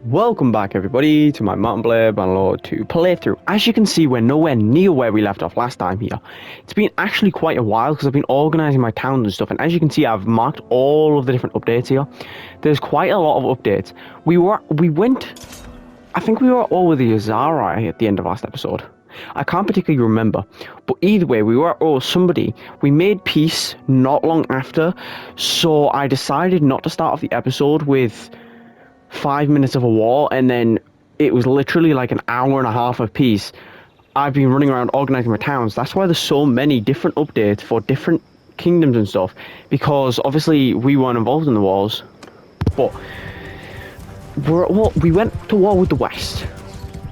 Welcome back everybody to my Mountain Blade Bannerlord 2 playthrough. As you can see, we're nowhere near where we left off last time here. It's been actually quite a while because I've been organising my towns and stuff, and as you can see I've marked all of the different updates here. There's quite a lot of updates. I think we were all with the Azari at the end of last episode. I can't particularly remember, but either way we were all somebody. We made peace not long after, so I decided not to start off the episode with 5 minutes of a war, and then it was literally like an hour and a half of peace. I've been running around organizing my towns. That's why there's so many different updates for different kingdoms and stuff, because obviously we weren't involved in the wars, but we went to war with the West.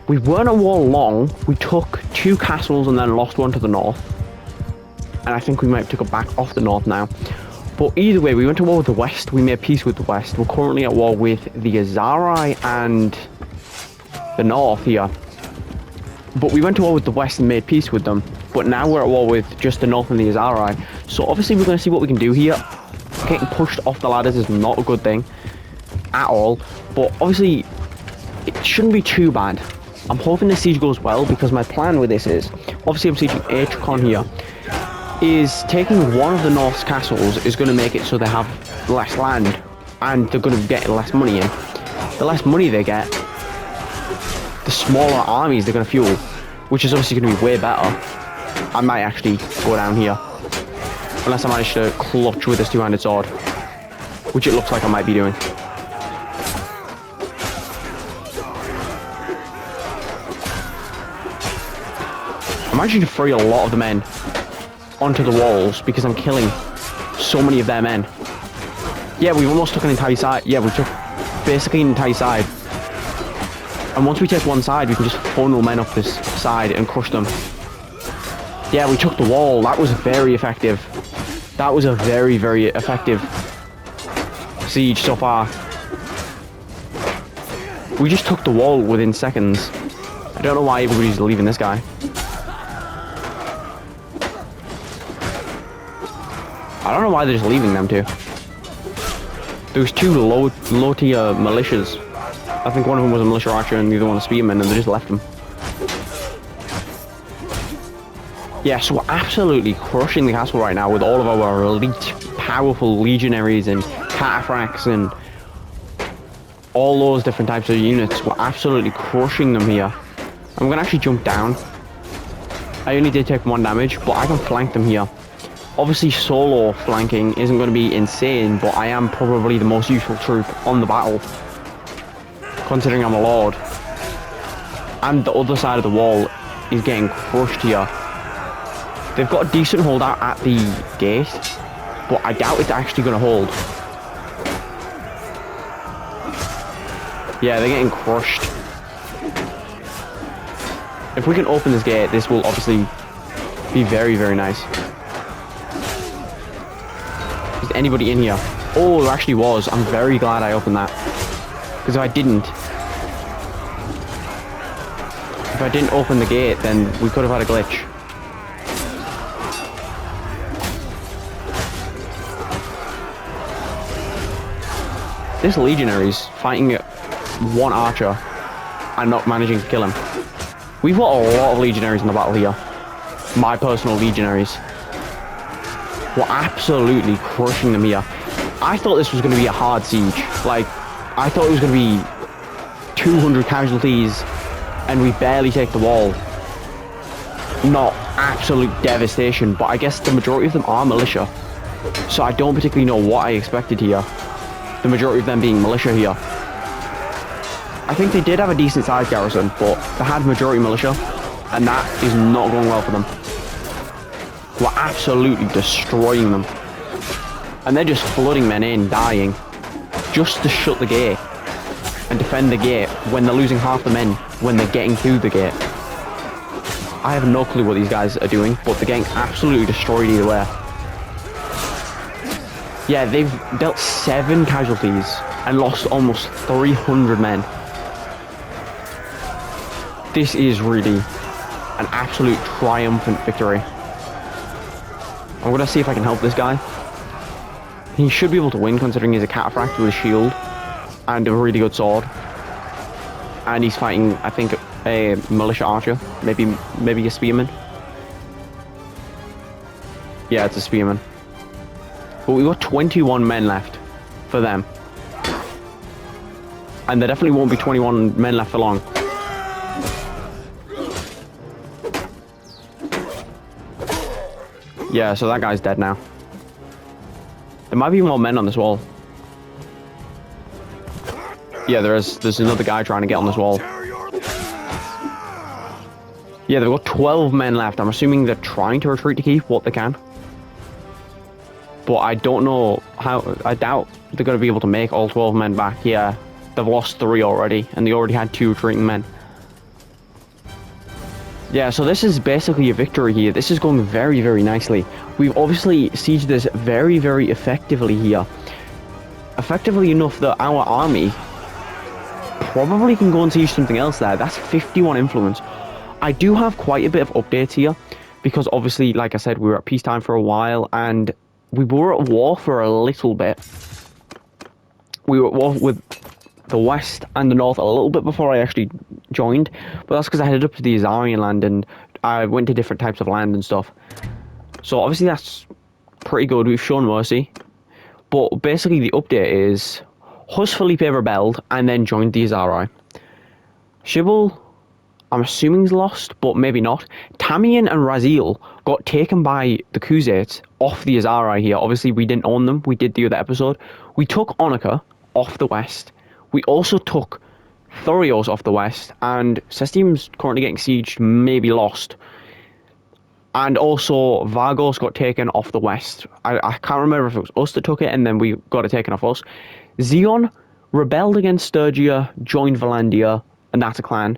We weren't at war long. We took 2 castles and then lost one to the north, and I think we might have took it back off the north now. But either way, we went to war with the West, we made peace with the West. We're currently at war with the Azari and the North here. But we went to war with the West and made peace with them. But now we're at war with just the North and the Azari. So obviously we're going to see what we can do here. Getting pushed off the ladders is not a good thing at all. But obviously, it shouldn't be too bad. I'm hoping the siege goes well, because my plan with this is, obviously I'm sieging Atricon here, is taking one of the North's castles is going to make it so they have less land, and they're going to get less money in. The less money they get, the smaller armies they're going to fuel, which is obviously going to be way better. I might actually go down here, unless I manage to clutch with this two-handed sword, which it looks like I might be doing. I'm managing to free a lot of the men onto the walls because I'm killing so many of their men. Yeah, we've almost took an entire side. Yeah, we took basically an entire side. And once we take one side, we can just funnel men up this side and crush them. Yeah, we took the wall. That was very effective. That was a very, very effective siege so far. We just took the wall within seconds. I don't know why everybody's leaving this guy. I don't know why they're just leaving them too. There was 2 low tier militias. I think one of them was a militia archer and the other one a spearman, and they just left them. Yeah, so we're absolutely crushing the castle right now with all of our elite, powerful legionaries and cataphracts and all those different types of units. We're absolutely crushing them here. I'm gonna actually jump down. I only did take 1 damage, but I can flank them here. Obviously solo flanking isn't going to be insane, but I am probably the most useful troop on the battle, considering I'm a lord. And the other side of the wall is getting crushed here. They've got a decent hold out at the gate, but I doubt it's actually going to hold. Yeah, they're getting crushed. If we can open this gate, this will obviously be very, very nice. Is anybody in here? Oh, there actually was. I'm very glad I opened that, because if I didn't open the gate, then we could have had a glitch. This legionary's fighting 1 archer and not managing to kill him. We've got a lot of legionaries in the battle here. My personal legionaries. We're absolutely crushing them here. I thought this was going to be a hard siege. Like, I thought it was going to be 200 casualties and we barely take the wall. Not absolute devastation, but I guess the majority of them are militia. So I don't particularly know what I expected here. The majority of them being militia here. I think they did have a decent sized garrison, but they had majority militia, and that is not going well for them. We're absolutely destroying them. And they're just flooding men in, dying, just to shut the gate and defend the gate when they're losing half the men when they're getting through the gate. I have no clue what these guys are doing, but they're getting absolutely destroyed either way. Yeah, they've dealt 7 casualties and lost almost 300 men. This is really an absolute triumphant victory. I'm going to see if I can help this guy. He should be able to win, considering he's a cataphract with a shield and a really good sword. And he's fighting, I think, a militia archer. Maybe a spearman. Yeah, it's a spearman. But we've got 21 men left for them. And there definitely won't be 21 men left for long. Yeah, so that guy's dead now. There might be more men on this wall. Yeah, there's another guy trying to get on this wall. Yeah, they've got 12 men left. I'm assuming they're trying to retreat to keep what they can. But I don't know how. I doubt they're going to be able to make all 12 men back. Yeah, they've lost 3 already, and they already had 2 retreating men. Yeah, so this is basically a victory here. This is going very, very nicely. We've obviously sieged this very, very effectively here. Effectively enough that our army probably can go and siege something else there. That's 51 influence. I do have quite a bit of updates here, because obviously, like I said, we were at peacetime for a while, and we were at war for a little bit. We were at war with the west and the north a little bit before I actually joined, but that's because I headed up to the Azarian land and I went to different types of land and stuff. So obviously that's pretty good. We've shown mercy. But basically the update is Hus Felipe rebelled and then joined the Azari. Shibble, I'm assuming is lost, but maybe not. Tamiyan and Razil got taken by the Khuzaits off the Azari here. Obviously we didn't own them. We did the other episode. We took Onika off the west. We also took Thorios off the west, and Sestium's currently getting sieged, maybe lost. And also, Vargos got taken off the west. I can't remember if it was us that took it, and then we got it taken off us. Zeon rebelled against Sturgia, joined Valandia, and that's a clan.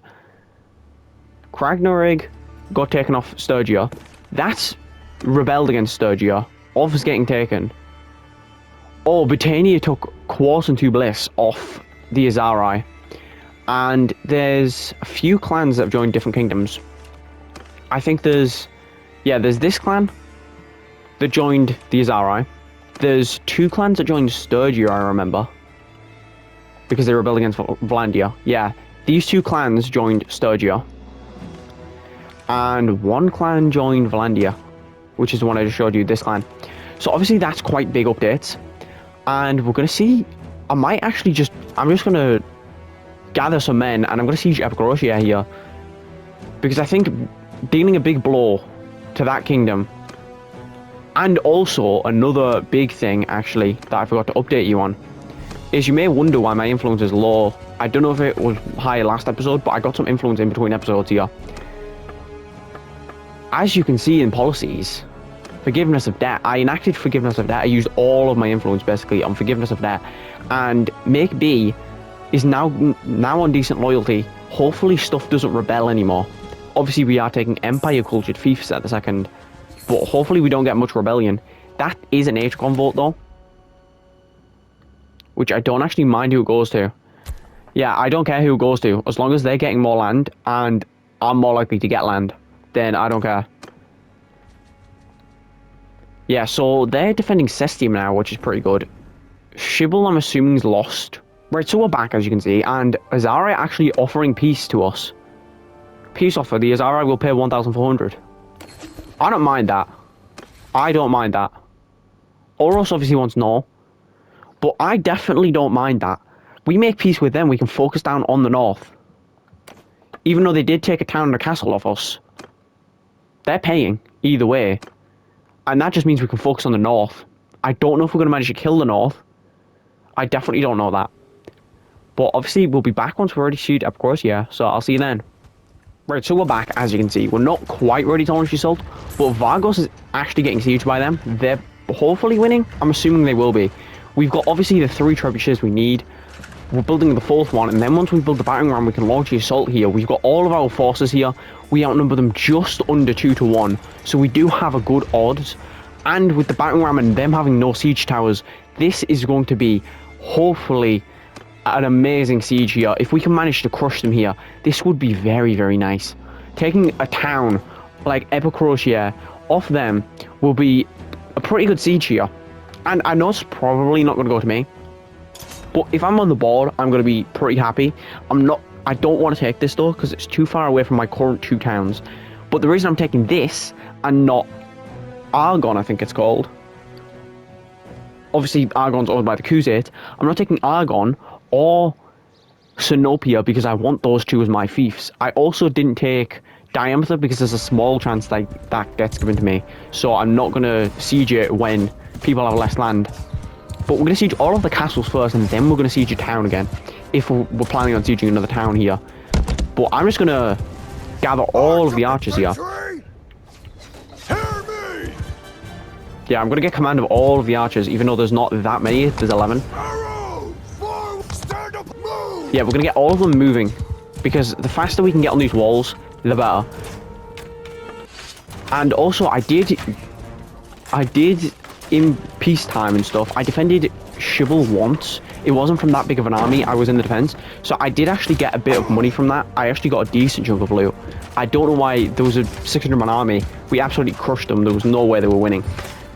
Kragnorig got taken off Sturgia. That's rebelled against Sturgia. Off is getting taken. Oh, Britannia took Quars and Tublis off the Azari. And there's a few clans that have joined different kingdoms. I think there's this clan that joined the Azari. There's 2 clans that joined Sturgia, I remember, because they rebelled against Valandia. Yeah, these 2 clans joined Sturgia. And 1 clan joined Valandia, which is the one I just showed you, this clan. So obviously that's quite big updates. And we're going to see, I'm just going to gather some men, and I'm going to siege Epicorosia here. Because I think dealing a big blow to that kingdom, and also another big thing, actually, that I forgot to update you on, is you may wonder why my influence is low. I don't know if it was high last episode, but I got some influence in between episodes here. As you can see in policies, forgiveness of debt. I enacted forgiveness of debt. I used all of my influence basically on forgiveness of debt, and Make B is now on decent loyalty. Hopefully stuff doesn't rebel anymore. Obviously we are taking Empire cultured fiefs at the second, but hopefully we don't get much rebellion. That is an HCON vote though, which I don't actually mind who it goes to. Yeah, I don't care who it goes to, as long as they're getting more land and I'm more likely to get land, then I don't care. Yeah, so they're defending Sestium now, which is pretty good. Shibble, I'm assuming, is lost. Right, so we're back, as you can see, and Azari actually offering peace to us. Peace offer, the Azari will pay 1,400. I don't mind that. I don't mind that. Oros obviously wants no, but I definitely don't mind that. We make peace with them, we can focus down on the north. Even though they did take a town and a castle off us, they're paying either way. And that just means we can focus on the north. I don't know if we're going to manage to kill the north. I definitely don't know that. But obviously, we'll be back once we're ready to shoot Epicorosia, so I'll see you then. Right, so we're back, as you can see. We're not quite ready to launch the assault, but Vargos is actually getting sieged by them. They're hopefully winning. I'm assuming they will be. We've got, obviously, the 3 trebuchets we need. We're building the 4th one, and then once we build the battering ram, we can launch the assault here. We've got all of our forces here. We outnumber them just under 2 to 1, so we do have a good odds. And with the battering ram and them having no siege towers, this is going to be, hopefully, an amazing siege here. If we can manage to crush them here, this would be very, very nice. Taking a town like Epicorosia off them will be a pretty good siege here. And I know it's probably not going to go to me, but if I'm on the board, I'm going to be pretty happy. I'm not I don't want to take this though, because it's too far away from my current 2 towns. But the reason I'm taking this and not Argonne, I think it's called. Obviously, Argonne's owned by the Khuzait. I'm not taking Argonne or Sinopia because I want those 2 as my fiefs. I also didn't take Diameter because there's a small chance that gets given to me. So I'm not going to siege it when people have less land. But we're going to siege all of the castles first, and then we're going to siege a town again. If we're planning on sieging another town here. But I'm just going to gather all of the archers here. Yeah, I'm going to get command of all of the archers, even though there's not that many. There's 11. Yeah, we're going to get all of them moving. Because the faster we can get on these walls, the better. And also, I did in peacetime and stuff, I defended Shibble once. It wasn't from that big of an army. I was in the defense. So I did actually get a bit of money from that. I actually got a decent chunk of loot. I don't know why. There was a 600-man army. We absolutely crushed them. There was no way they were winning.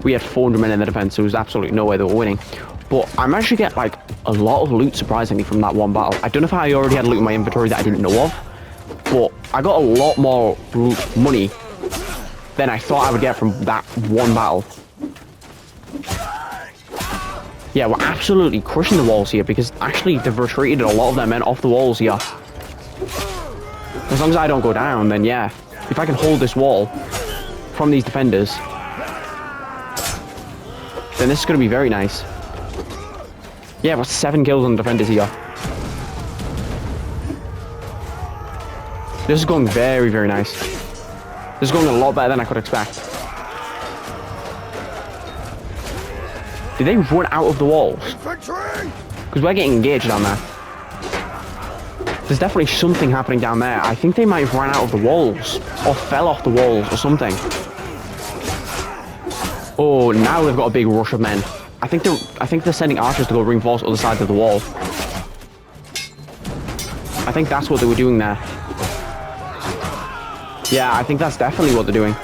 We had 400 men in the defense. There was absolutely no way they were winning. But I'm actually get like a lot of loot, surprisingly, from that one battle. I don't know if I already had loot in my inventory that I didn't know of. But I got a lot more money than I thought I would get from that one battle. Yeah, we're absolutely crushing the walls here because actually they've retreated a lot of their men off the walls here. As long as I don't go down, then yeah. If I can hold this wall from these defenders, then this is going to be very nice. Yeah, I've got 7 kills on the defenders here. This is going very, very nice. This is going a lot better than I could expect. Did they run out of the walls? Because we're getting engaged down there. There's definitely something happening down there. I think they might have run out of the walls. Or fell off the walls or something. Oh, now they've got a big rush of men. I think they're sending archers to go reinforce the other side of the wall. I think that's what they were doing there. Yeah, I think that's definitely what they're doing.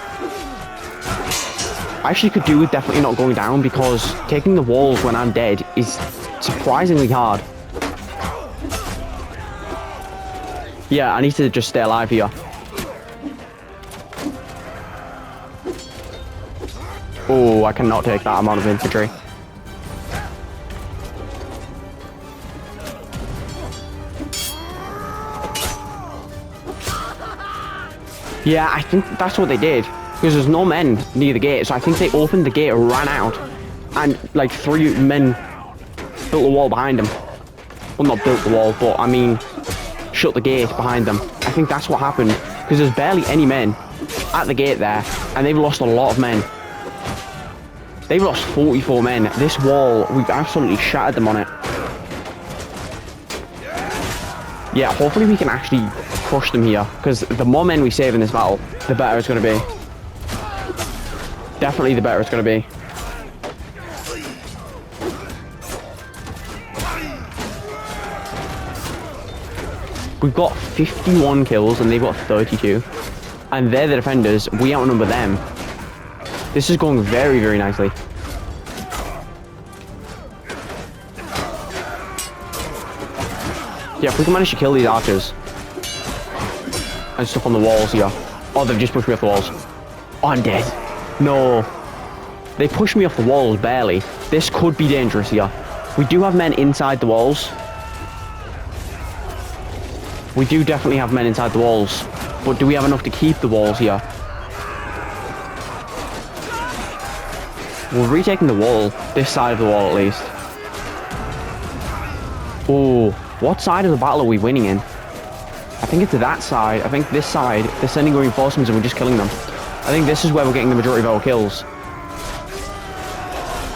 I actually could do with definitely not going down because taking the walls when I'm dead is surprisingly hard. Yeah, I need to just stay alive here. Oh, I cannot take that amount of infantry. Yeah, I think that's what they did. Because there's no men near the gate, so I think they opened the gate and ran out. And, like, 3 men built a wall behind them. Well, not built the wall, but, I mean, shut the gate behind them. I think that's what happened. Because there's barely any men at the gate there, and they've lost a lot of men. They've lost 44 men. This wall, we've absolutely shattered them on it. Yeah, hopefully we can actually crush them here, because the more men we save in this battle, the better it's going to be. Definitely the better it's going to be. We've got 51 kills and they've got 32. And they're the defenders. We outnumber them. This is going very, very nicely. Yeah, if we can manage to kill these archers. And stuff on the walls here. Oh, they've just pushed me off the walls. Oh, I'm dead. No. They pushed me off the walls, barely. This could be dangerous here. We do have men inside the walls. We do definitely have men inside the walls. But do we have enough to keep the walls here? We're retaking the wall. This side of the wall, at least. Oh, what side of the battle are we winning in? I think it's that side. I think this side, they're sending reinforcements and we're just killing them. I think this is where we're getting the majority of our kills.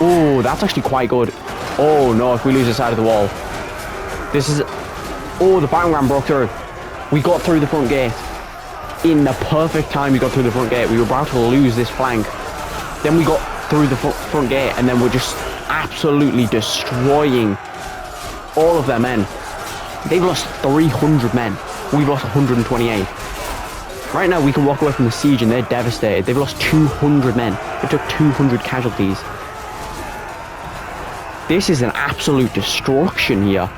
Oh, that's actually quite good. Oh no, if we lose this side of the wall. This is... Oh, the battering ram broke through. We got through the front gate. In the perfect time we got through the front gate. We were about to lose this flank. Then we got through the front gate and then we're just absolutely destroying all of their men. They've lost 300 men. We've lost 128. Right now we can walk away from the siege and they're devastated. They've lost 200 men. It took 200 casualties. This is an absolute destruction here.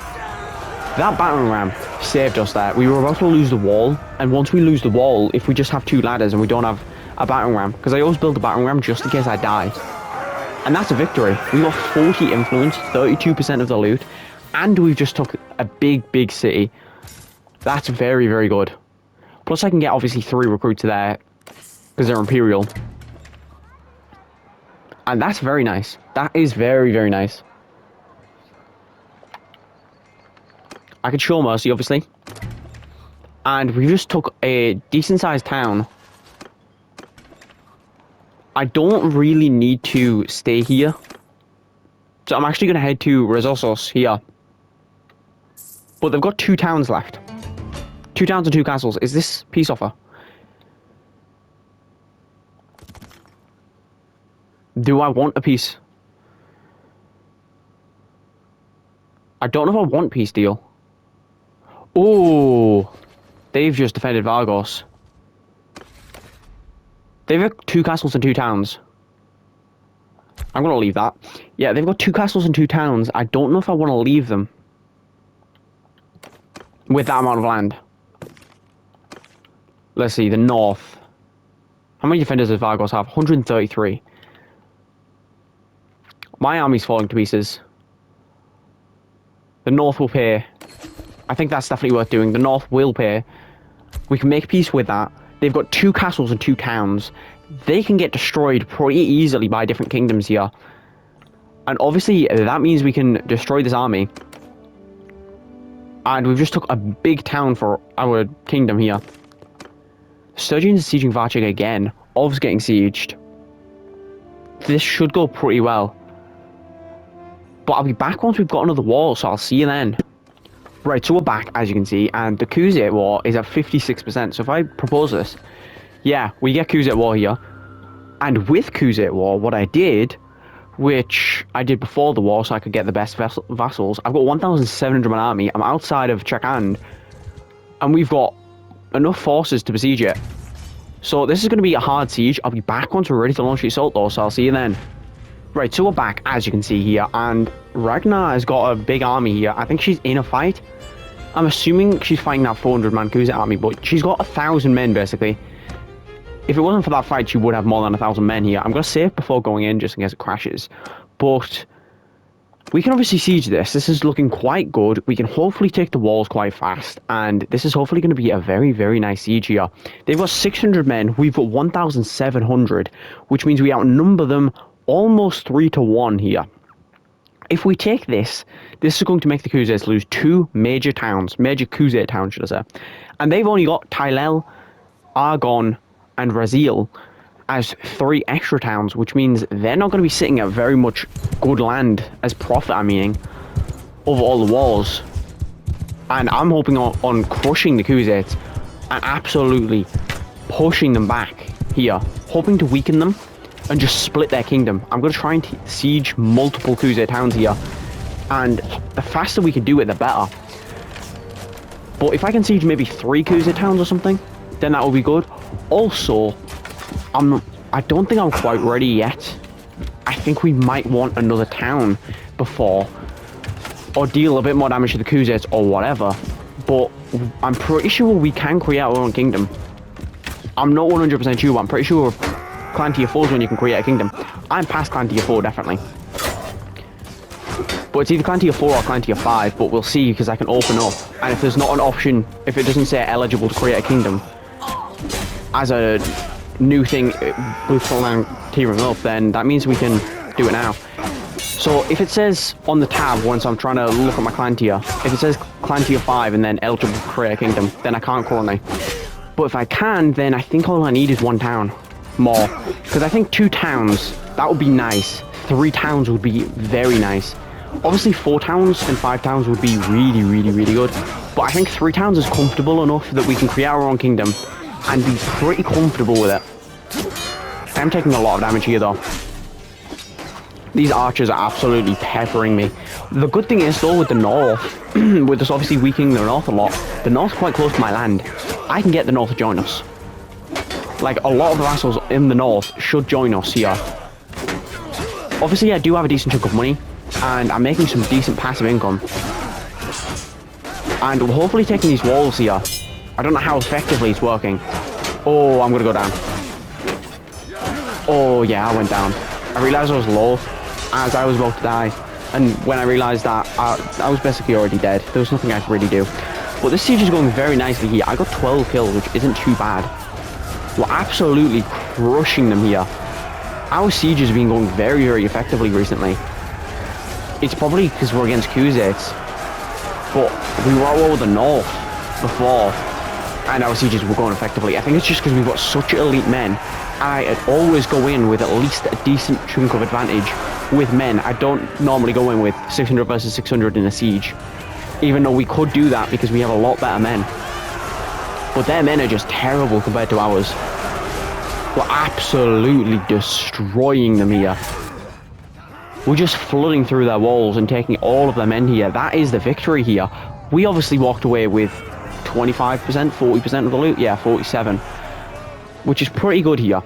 That battering ram saved us there. We were about to lose the wall, and once we lose the wall, if we just have 2 ladders and we don't have a battering ram, because I always build a battering ram just in case I die. And that's a victory. We got 40 influence, 32% of the loot, and we've just took a big city. That's very, very good. Plus I can get obviously 3 recruits there, because they're Imperial. And that's very nice. That is very, very nice. I could show Mercy, obviously. And we just took a decent-sized town. I don't really need to stay here. So I'm actually going to head to Resources here. But they've got 2 towns left. 2 towns and 2 castles. Is this peace offer? Do I want a peace? I don't know if I want peace deal. Oh, they've just defended Vargos. They've got 2 castles and 2 towns. I'm going to leave that. Yeah, they've got 2 castles and 2 towns. I don't know if I want to leave them with that amount of land. Let's see, the north. How many defenders does Vargos have? 133. My army's falling to pieces. The north will pay. I think that's definitely worth doing. The north will pay. We can make peace with that. They've got 2 castles and 2 towns. They can get destroyed pretty easily by different kingdoms here. And obviously, that means we can destroy this army. And we've just took a big town for our kingdom here. Sturgeon's sieging Varchig again. Ov's getting sieged. This should go pretty well. But I'll be back once we've got another wall, so I'll see you then. Right, so we're back, as you can see, and the Khuzait War is at 56%. So if I propose this, yeah, we get Khuzait War here. And with Khuzait War, what I did, which I did before the war so I could get the best vassals, I've got 1,700 man army. I'm outside of Chakand, and we've got enough forces to besiege it. So this is going to be a hard siege. I'll be back once we're ready to launch the assault, though, so I'll see you then. Right, so we're back, as you can see here, and Ragnar has got a big army here. I think she's in a fight. I'm assuming she's fighting that 400-man Khuzait army, but she's got 1,000 men, basically. If it wasn't for that fight, she would have more than 1,000 men here. I'm going to save before going in, just in case it crashes. But we can obviously siege this. This is looking quite good. We can hopefully take the walls quite fast, and this is hopefully going to be a very, very nice siege here. They've got 600 men. We've got 1,700, which means we outnumber them almost 3-1 here. If we take this, this is going to make the Khuzaits lose 2 major towns, major Khuzait towns, should I say. And they've only got Tylel, Argon, and Razil as 3 extra towns, which means they're not going to be sitting at very much good land as profit, I'm meaning, over all the walls. And I'm hoping on crushing the Khuzaits and absolutely pushing them back here, hoping to weaken them and just split their kingdom. I'm going to try and siege multiple Khuzait towns here, and the faster we can do it, the better. But if I can siege maybe 3 Khuzait towns or something, then that will be good. Also, I don't think I'm quite ready yet. I think we might want another town before, or deal a bit more damage to the Khuzaits or whatever. But I'm pretty sure we can create our own kingdom. I'm not 100% sure, but I'm pretty sure Clan Tier 4 is when you can create a kingdom. I'm past Clan Tier 4, definitely. But it's either Clan Tier 4 or Clan Tier 5, but we'll see, because I can open up. And if there's not an option, if it doesn't say eligible to create a kingdom as a new thing with Clan tiering up, then that means we can do it now. So if it says on the tab, once I'm trying to look at my Clan Tier, if it says Clan Tier 5 and then eligible to create a kingdom, then I can't coronate. But if I can, then I think all I need is 1 town more, because I think 2 towns, that would be nice. 3 towns would be very nice. Obviously 4 towns and 5 towns would be really, really, really good, but I think 3 towns is comfortable enough that we can create our own kingdom and be pretty comfortable with it. I'm taking a lot of damage here, though. These archers are absolutely peppering me. The good thing is, though, with the north, with us obviously weakening the north a lot, the north's quite close to my land. I can get the north to join us. Like, a lot of the vassals in the north should join us here. Obviously, I do have a decent chunk of money, and I'm making some decent passive income. And we're hopefully taking these walls here. I don't know how effectively it's working. Oh, I'm gonna go down. Oh yeah, I went down. I realized I was low as I was about to die. And when I realized that, I was basically already dead. There was nothing I could really do. But this siege is going very nicely here. I got 12 kills, which isn't too bad. We're absolutely crushing them here. Our siege has been going very, very effectively recently. It's probably because we're against Khuzaits. But we were at war with the North before, and our sieges were going effectively. I think it's just because we've got such elite men. I always go in with at least a decent chunk of advantage with men. I don't normally go in with 600 versus 600 in a siege, even though we could do that because we have a lot better men. But their men are just terrible compared to ours. We're absolutely destroying them here. We're just flooding through their walls and taking all of their men here. That is the victory here. We obviously walked away with 25%, 40% of the loot. Yeah, 47. Which is pretty good here.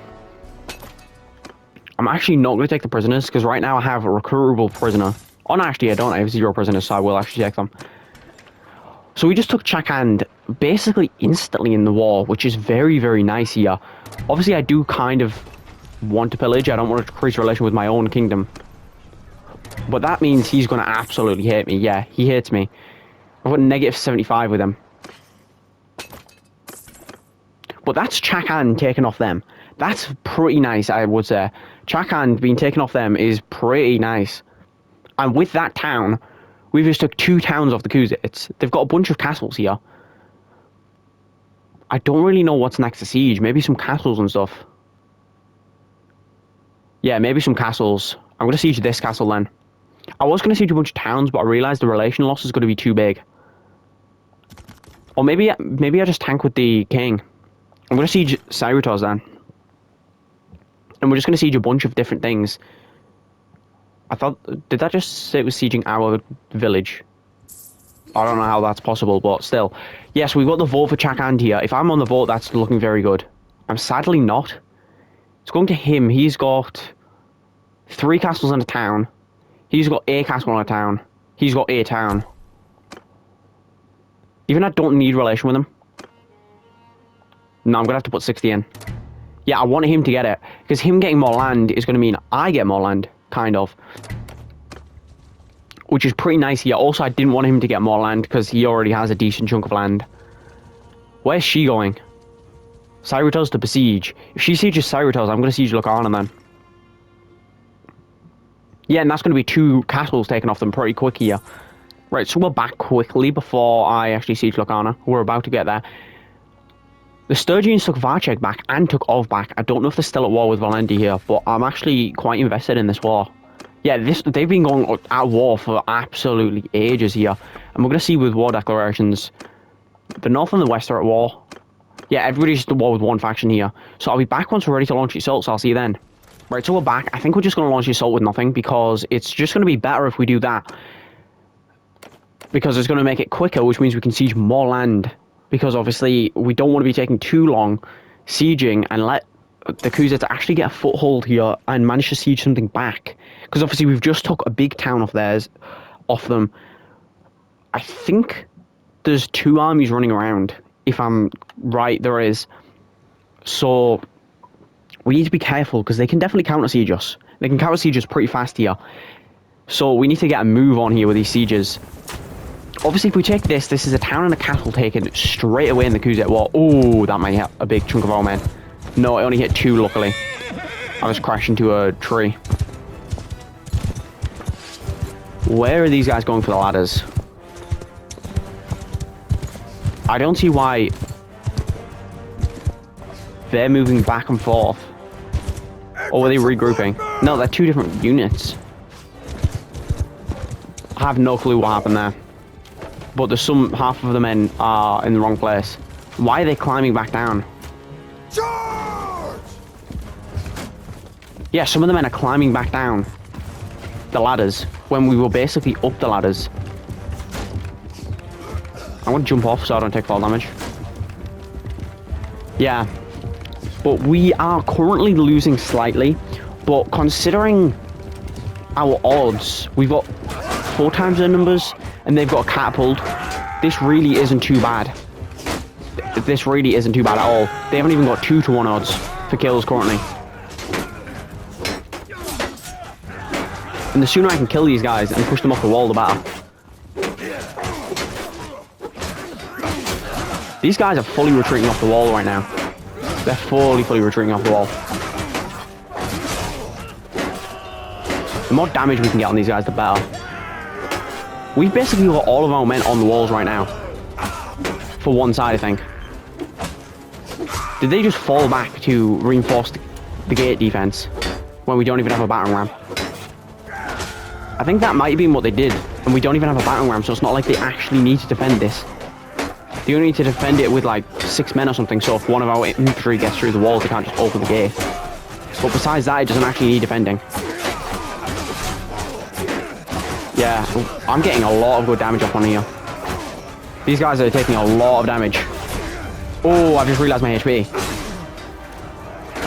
I'm actually not going to take the prisoners, because right now I have a recruitable prisoner. Oh, no, actually, I don't. I have 0 prisoners, so I will actually take them. So we just took Chakand basically instantly in the war, which is very, very nice here. Obviously, I do kind of want to pillage. I don't want to increase relation with my own kingdom. But that means he's going to absolutely hate me. Yeah, he hates me. I've got negative 75 with him. But that's Chakand taking off them. That's pretty nice, I would say. Chakand being taken off them is pretty nice. And with that town, we've just took 2 towns off the Khuzaits. They've got a bunch of castles here. I don't really know what's next to siege. Maybe some castles and stuff. Yeah, maybe some castles. I'm going to siege this castle then. I was going to siege a bunch of towns, but I realized the relation loss is going to be too big. Or maybe I just tank with the king. I'm going to siege Cyrutos then. And we're just going to siege a bunch of different things. I thought... Did that just say it was sieging our village? I don't know how that's possible, but still. Yes, we've got the vote for Chakand here. If I'm on the vote, that's looking very good. I'm sadly not. It's going to him. He's got 3 castles and a town. He's got a castle and a town. He's got a town. Even I don't need relation with him. No, I'm going to have to put 60 in. Yeah, I want him to get it. Because him getting more land is going to mean I get more land. Kind of. Which is pretty nice here. Also, I didn't want him to get more land because he already has a decent chunk of land. Where's she going? Cyrutos to besiege. If she sieges Cyrutos, I'm going to siege Locarno then. Yeah, and that's going to be 2 castles taken off them pretty quick here. Right, so we're back quickly before I actually siege Locarno. We're about to get there. The Sturgians took Varchek back and took Ov back. I don't know if they're still at war with Valenti here, but I'm actually quite invested in this war. Yeah, they've been going at war for absolutely ages here. And we're going to see with war declarations, the North and the West are at war. Yeah, everybody's at war with one faction here. So I'll be back once we're ready to launch the assault, so I'll see you then. Right, so we're back. I think we're just going to launch the assault with nothing, because it's just going to be better if we do that. Because it's going to make it quicker, which means we can siege more land. Because obviously, we don't want to be taking too long sieging and let the Khuzaits actually get a foothold here and manage to siege something back. Because obviously, we've just took a big town off them. I think there's 2 armies running around. If I'm right, there is. So we need to be careful, because they can definitely counter-siege us. They can counter-siege us pretty fast here. So we need to get a move on here with these sieges. Obviously, if we take this is a town and a castle taken straight away in the Khuzait war. Oh, that might hit a big chunk of our men. No, it only hit 2, luckily. I was crashed into a tree. Where are these guys going for the ladders? I don't see why they're moving back and forth. Or were they regrouping? No, they're 2 different units. I have no clue what happened there. But there's half of the men are in the wrong place. Why are they climbing back down? Charge! Yeah, some of the men are climbing back down the ladders when we were basically up the ladders. I want to jump off so I don't take fall damage. Yeah. But we are currently losing slightly. But considering our odds, we've got 4 times their numbers, and they've got a catapult. this really isn't too bad. This really isn't too bad at all. They haven't even got 2-to-1 odds for kills currently. And the sooner I can kill these guys and push them off the wall, the better. These guys are fully retreating off the wall right now. They're fully retreating off the wall. The more damage we can get on these guys, the better. We've basically got all of our men on the walls right now. For one side, I think. Did they just fall back to reinforce the gate defense when we don't even have a battering ram? I think that might have been what they did, and we don't even have a battering ram, so it's not like they actually need to defend this. They only need to defend it with like 6 men or something, so if one of our infantry gets through the walls, they can't just open the gate. But besides that, it doesn't actually need defending. Yeah, I'm getting a lot of good damage up on here. These guys are taking a lot of damage. Oh, I've just realised my HP.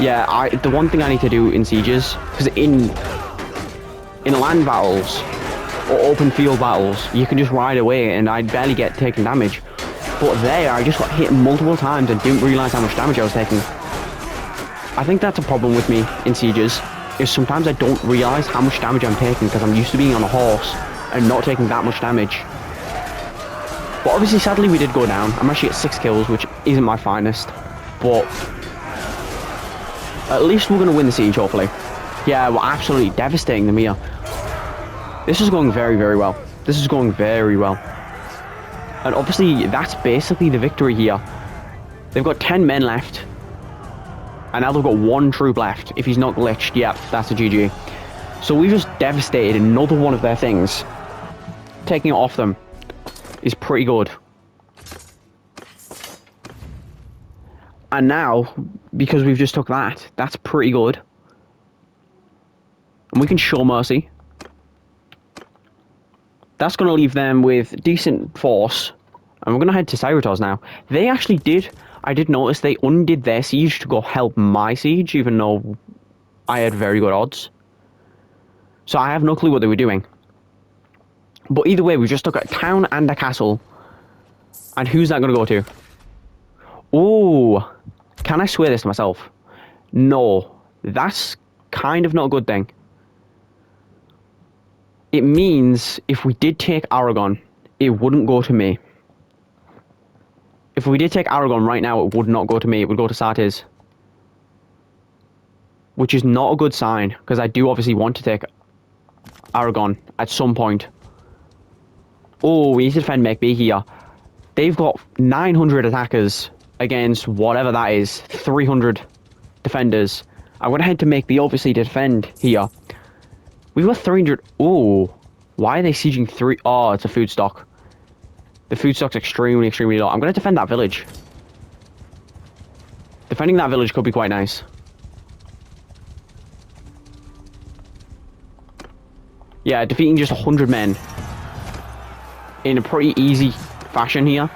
Yeah, the one thing I need to do in sieges, because in land battles or open field battles, you can just ride away and I'd barely get taken damage. But there, I just got hit multiple times and didn't realise how much damage I was taking. I think that's a problem with me in sieges, is sometimes I don't realise how much damage I'm taking because I'm used to being on a horse and not taking that much damage. But obviously, sadly, we did go down. I'm actually at 6 kills, which isn't my finest. But at least we're going to win the siege, hopefully. Yeah, we're absolutely devastating them here. This is going very, very well. This is going very well. And obviously, that's basically the victory here. They've got 10 men left. And now they've got 1 troop left. If he's not glitched, yeah, that's a GG. So we just devastated another one of their things. Taking it off them is pretty good. And now, because we've just took that, that's pretty good. And we can show mercy. That's going to leave them with decent force. And we're going to head to Cyritoz now. They actually did, I did notice, they undid their siege to go help my siege, even though I had very good odds. So I have no clue what they were doing. But either way, we just took a town and a castle. And who's that going to go to? Oh, can I swear this to myself? No, that's kind of not a good thing. It means if we did take Aragon, it wouldn't go to me. If we did take Aragon right now, it would not go to me. It would go to Sartez. Which is not a good sign, because I do obviously want to take Aragon at some point. Oh, we need to defend McB here. They've got 900 attackers against whatever that is, 300 defenders. I'm going to head to McB, obviously, to defend here. We've got 300... Oh, why are they sieging 3... Oh, it's a food stock. The food stock's extremely, extremely low. I'm going to defend that village. Defending that village could be quite nice. Yeah, defeating just 100 men in a pretty easy fashion here.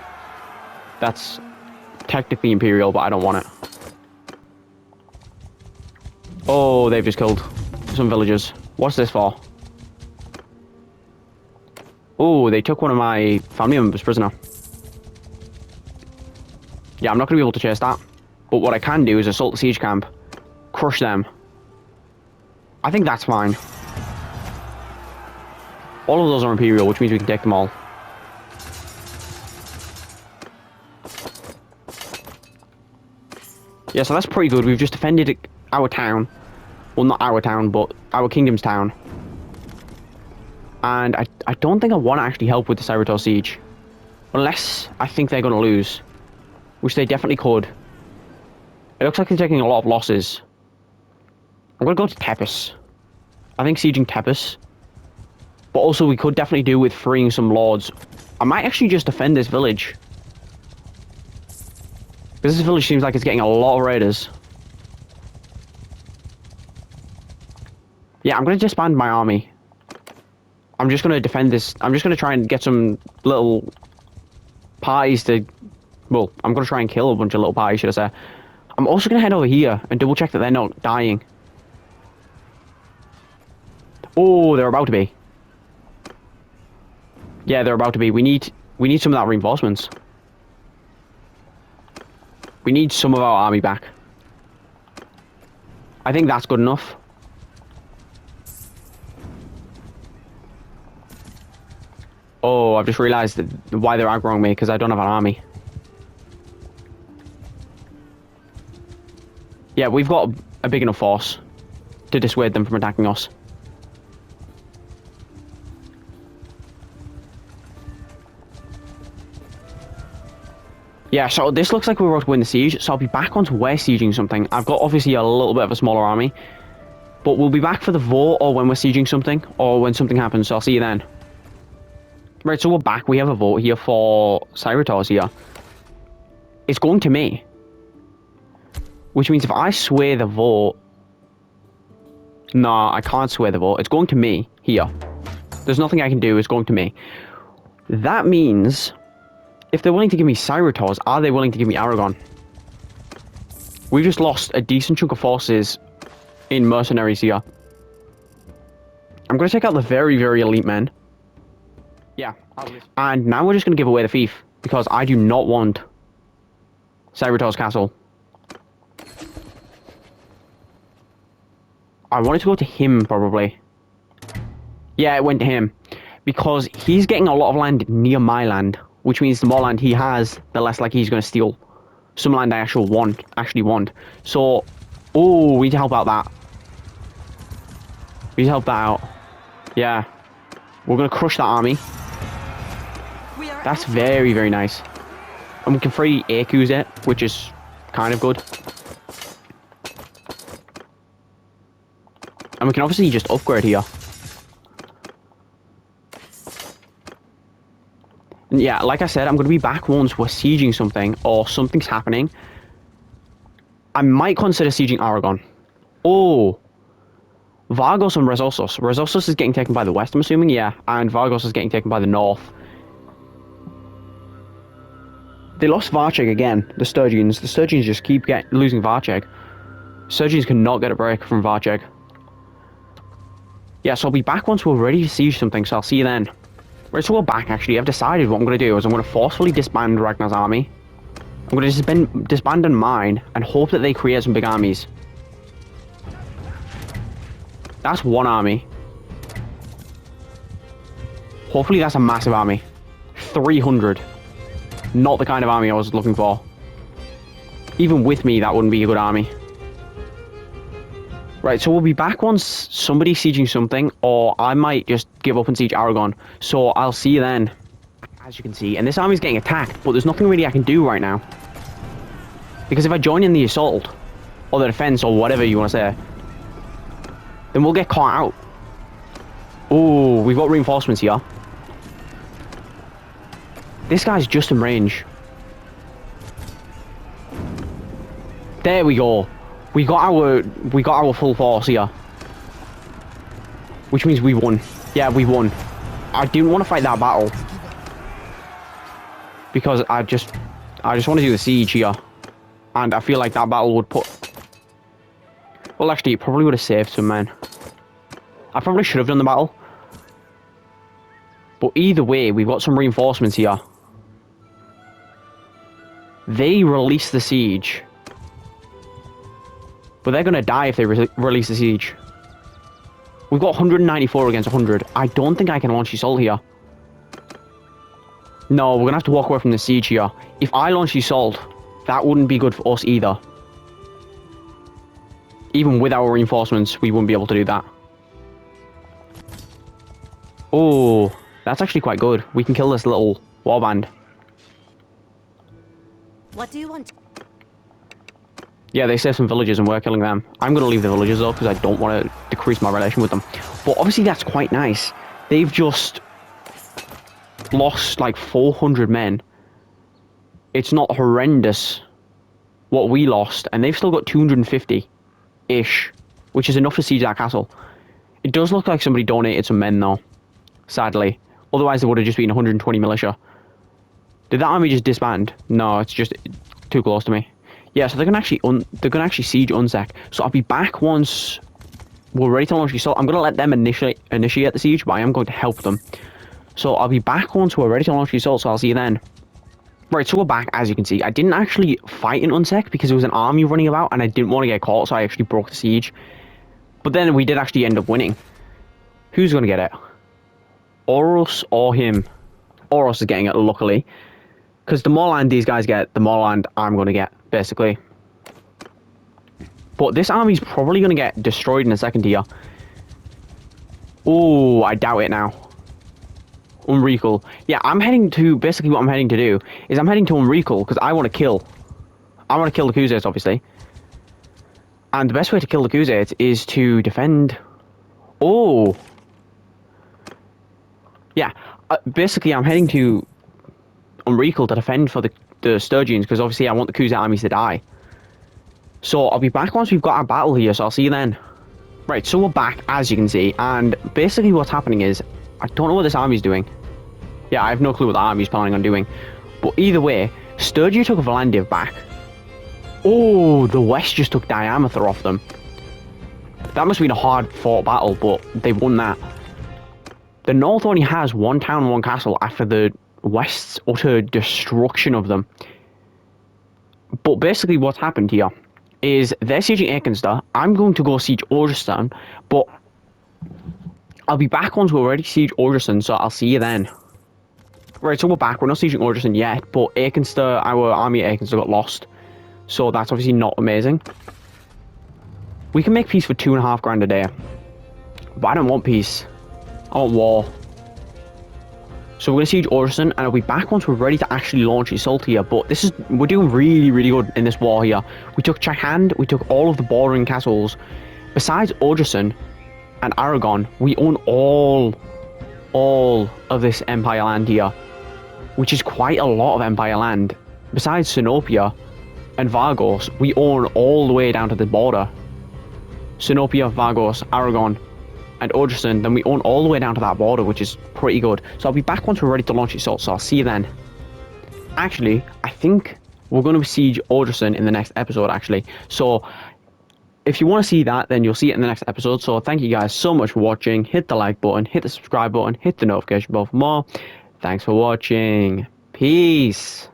That's technically Imperial, but I don't want it. Oh, they've just killed some villagers. What's this for? Oh, they took one of my family members prisoner. Yeah, I'm not going to be able to chase that. But what I can do is assault the siege camp. Crush them. I think that's fine. All of those are Imperial, which means we can take them all. Yeah, so that's pretty good. We've just defended our town. Well, not our town, but our kingdom's town. And I don't think I want to actually help with the Cyritoz siege. Unless I think they're going to lose. Which they definitely could. It looks like they're taking a lot of losses. I'm going to go to Tepes. I think sieging Tepes. But also we could definitely do with freeing some lords. I might actually just defend this village. Because this village seems like it's getting a lot of raiders. Yeah, I'm going to disband my army. I'm just going to defend this. I'm just going to try and get some little parties to... Well, I'm going to try and kill a bunch of little parties, should I say. I'm also going to head over here and double check that they're not dying. Oh, they're about to be. Yeah, they're about to be. We need We need some of that reinforcements. We need some of our army back. I think that's good enough. Oh, I've just realised why they're aggroing me, because I don't have an army. Yeah, we've got a big enough force to dissuade them from attacking us. Yeah, so this looks like we're about to win the siege, so I'll be back once we're sieging something. I've got obviously a little bit of a smaller army, but we'll be back for the vote or when we're sieging something, or when something happens, so I'll see you then. Right, so we're back. We have a vote here for Cerritos here. It's going to me. Which means if I sway the vote... Nah, I can't sway the vote. It's going to me here. There's nothing I can do. It's going to me. That means... If they're willing to give me Cerritos, are they willing to give me Aragon? We've just lost a decent chunk of forces in mercenaries here. I'm going to take out the very, very elite men. Yeah. And now we're just going to give away the fief, because I do not want Cerritos Castle. I wanted to go to him, probably. Yeah, it went to him. Because he's getting a lot of land near my land. Which means the more land he has, the less like he's going to steal. Some land I actually want. So, oh, we need to help out that. We need to help that out. Yeah. We're going to crush that army. That's very, very nice. And we can free Akus it, which is kind of good. And we can obviously just upgrade here. Yeah, like I said, I'm going to be back once we're sieging something or something's happening. I might consider sieging Aragon. Oh! Vargos and Resources. Resources is getting taken by the west, I'm assuming, yeah. And Vargos is getting taken by the north. They lost Varcheg again, the Sturgians. The Sturgians just keep losing Varcheg. Sturgians cannot get a break from Varcheg. Yeah, so I'll be back once we're ready to siege something, so I'll see you then. Right, so we're back, actually. I've decided what I'm going to do is I'm going to forcefully disband Ragnar's army. I'm going to disband mine and hope that they create some big armies. That's one army. Hopefully that's a massive army. 300. Not the kind of army I was looking for. Even with me, that wouldn't be a good army. Right, so we'll be back once somebody's sieging something, or I might just give up and siege Aragon. So I'll see you then. As you can see, and this army's getting attacked, but there's nothing really I can do right now. Because if I join in the assault, or the defense, or whatever you want to say, then we'll get caught out. Oh, we've got reinforcements here. This guy's just in range. There we go. We got our full force here. Which means we won. Yeah, we won. I didn't want to fight that battle. Because I just want to do the siege here. And I feel like that battle would put... Well, actually, it probably would have saved some men. I probably should have done the battle. But either way, we've got some reinforcements here. They release the siege. But they're going to die if they release the siege. We've got 194 against 100. I don't think I can launch the assault here. No, we're going to have to walk away from the siege here. If I launch the assault, that wouldn't be good for us either. Even with our reinforcements, we wouldn't be able to do that. Oh, that's actually quite good. We can kill this little warband. What do you want? Yeah, they saved some villages and we're killing them. I'm going to leave the villages though, because I don't want to decrease my relation with them. But obviously that's quite nice. They've just lost like 400 men. It's not horrendous what we lost, and they've still got 250-ish, which is enough to siege that castle. It does look like somebody donated some men though, sadly. Otherwise there would have just been 120 militia. Did that army just disband? No, it's just too close to me. Yeah, so they're gonna actually siege Unsec. So I'll be back once we're ready to launch the assault. I'm gonna let them initiate the siege, but I am going to help them. So I'll be back once we're ready to launch the assault, so I'll see you then. Right, so we're back, as you can see. I didn't actually fight in Unsec because there was an army running about and I didn't want to get caught, so I actually broke the siege. But then we did actually end up winning. Who's going to get it? Oros or him? Oros is getting it, luckily. Because the more land these guys get, the more land I'm going to get, basically. But this army's probably going to get destroyed in a second here. Oh, I doubt it now. Unrecall. Yeah, I'm heading to... Basically what I'm heading to do is I'm heading to Unrecall because I want to kill. I want to kill the Khuzaits, obviously. And the best way to kill the Khuzaits is to defend... Oh! Yeah, basically I'm heading to Unrecall to defend for the Sturgians because obviously I want the Khuzait armies to die. So I'll be back once we've got our battle here, so I'll see you then. Right, so we're back, as you can see, and basically what's happening is, I don't know what this army's doing. Yeah, I have no clue what the army's planning on doing. But either way, Sturgia took Valandiv back. Oh, the West just took Diameter off them. That must have been a hard-fought battle, but they won that. The North only has one town and one castle after the West's utter destruction of them. But basically what's happened here is they're sieging Akenster. I'm going to go siege Orjustan, but I'll be back once we're ready to siege Orjustan, so I'll see you then. Right, so we're back. We're not sieging Orjustan yet, but Akenster, our army at Akenster got lost. So that's obviously not amazing. We can make peace for 2.5 grand a day. But I don't want peace. I want war. So we're going to siege Orjustan, and I'll be back once we're ready to actually launch assault here. But this is, we're doing really, really good in this war here. We took Chahand, we took all of the bordering castles. Besides Orjustan and Aragon, we own all of this Empire land here, which is quite a lot of Empire land. Besides Sinopia and Vargos, we own all the way down to the border. Sinopia, Vargos, Aragon, and Orjustan, then we own all the way down to that border, which is pretty good. So I'll be back once we're ready to launch assault, so I'll see you then. Actually, I think we're going to siege Orjustan in the next episode, actually. So if you want to see that, then you'll see it in the next episode. So thank you guys so much for watching. Hit the like button, hit the subscribe button, hit the notification bell for more. Thanks for watching. Peace.